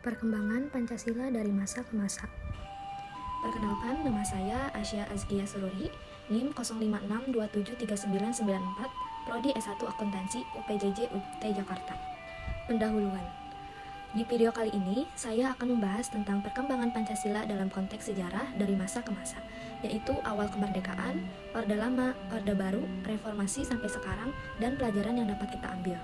Perkembangan Pancasila dari masa ke masa. Perkenalkan, nama saya Asya Azkia Sururi, NIM 056273994, Prodi S1 Akuntansi UPJJ UT Jakarta. Pendahuluan. Di video kali ini, saya akan membahas tentang perkembangan Pancasila dalam konteks sejarah dari masa ke masa, yaitu awal kemerdekaan, Orde Lama, Orde Baru, Reformasi sampai sekarang, dan pelajaran yang dapat kita ambil.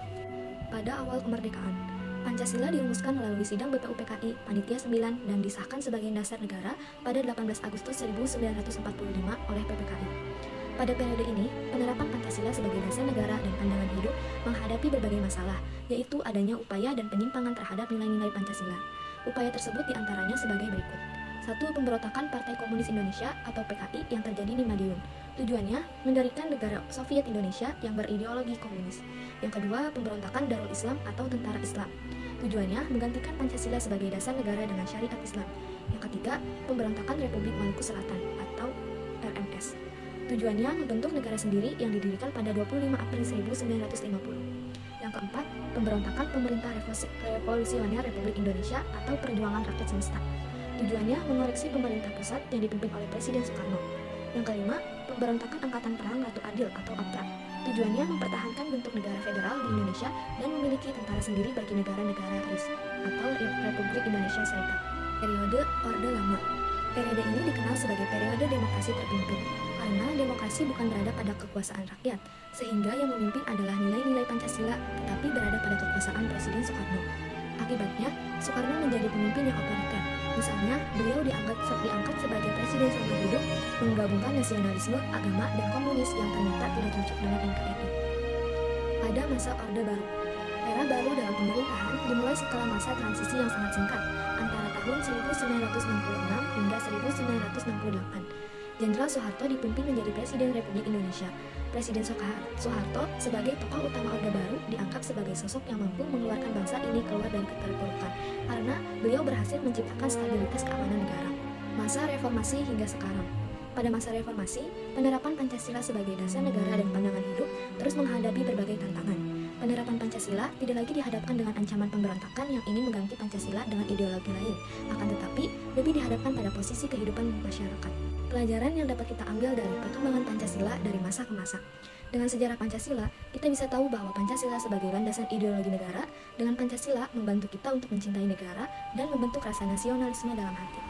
Pada awal kemerdekaan, Pancasila dirumuskan melalui sidang BPUPKI Panitia 9 dan disahkan sebagai dasar negara pada 18 Agustus 1945 oleh PPKI. Pada periode ini, penerapan Pancasila sebagai dasar negara dan pandangan hidup menghadapi berbagai masalah, yaitu adanya upaya dan penyimpangan terhadap nilai-nilai Pancasila. Upaya tersebut diantaranya sebagai berikut. 1. Pemberontakan Partai Komunis Indonesia atau PKI yang terjadi di Madiun. Tujuannya, mendirikan negara Soviet Indonesia yang berideologi komunis. Yang kedua, pemberontakan Darul Islam atau Tentara Islam. Tujuannya, menggantikan Pancasila sebagai dasar negara dengan syariat Islam. Yang ketiga, pemberontakan Republik Maluku Selatan atau RMS. Tujuannya, membentuk negara sendiri yang didirikan pada 25 April 1950. Yang keempat, pemberontakan Pemerintah Revolusioner Republik Indonesia atau Perjuangan Rakyat Semesta. Tujuannya, mengoreksi pemerintah pusat yang dipimpin oleh Presiden Soekarno. Yang kelima, pemberontakan Angkatan Perang Ratu Adil atau APRA. Tujuannya, mempertahankan bentuk negara federal di Indonesia dan memiliki tentara sendiri bagi negara-negara RIS atau Republik Indonesia Serikat. Periode Orde Lama. Periode ini dikenal sebagai periode demokrasi terpimpin, karena demokrasi bukan berada pada kekuasaan rakyat, sehingga yang memimpin adalah nilai-nilai Pancasila, tetapi berada pada kekuasaan Presiden Soekarno. Akibatnya, Soekarno menjadi pemimpin yang otoriter. Misalnya, beliau diangkat sebagai presiden seumur hidup, menggabungkan nasionalisme, agama, dan komunis yang ternyata tidak cocok dengan NKRI. Pada masa Orde Baru, era baru dalam pemerintahan dimulai setelah masa transisi yang sangat singkat, antara tahun 1966 hingga 1968. Jenderal Soeharto dipimpin menjadi Presiden Republik Indonesia. Presiden Soeharto sebagai tokoh utama Orde Baru dianggap sebagai sosok yang mampu mengeluarkan bangsa ini keluar dari keterpurukan, karena beliau berhasil menciptakan stabilitas keamanan negara. Masa reformasi hingga sekarang. Pada masa reformasi, penerapan Pancasila sebagai dasar negara dan pandangan hidup terus menghadapi berbagai tantangan. Penerapan Pancasila tidak lagi dihadapkan dengan ancaman pemberontakan yang ingin mengganti Pancasila dengan ideologi lain, akan tetapi lebih dihadapkan pada posisi kehidupan masyarakat. Pelajaran yang dapat kita ambil dari perkembangan Pancasila dari masa ke masa. Dengan sejarah Pancasila, kita bisa tahu bahwa Pancasila sebagai landasan ideologi negara, dengan Pancasila membantu kita untuk mencintai negara dan membentuk rasa nasionalisme dalam hati.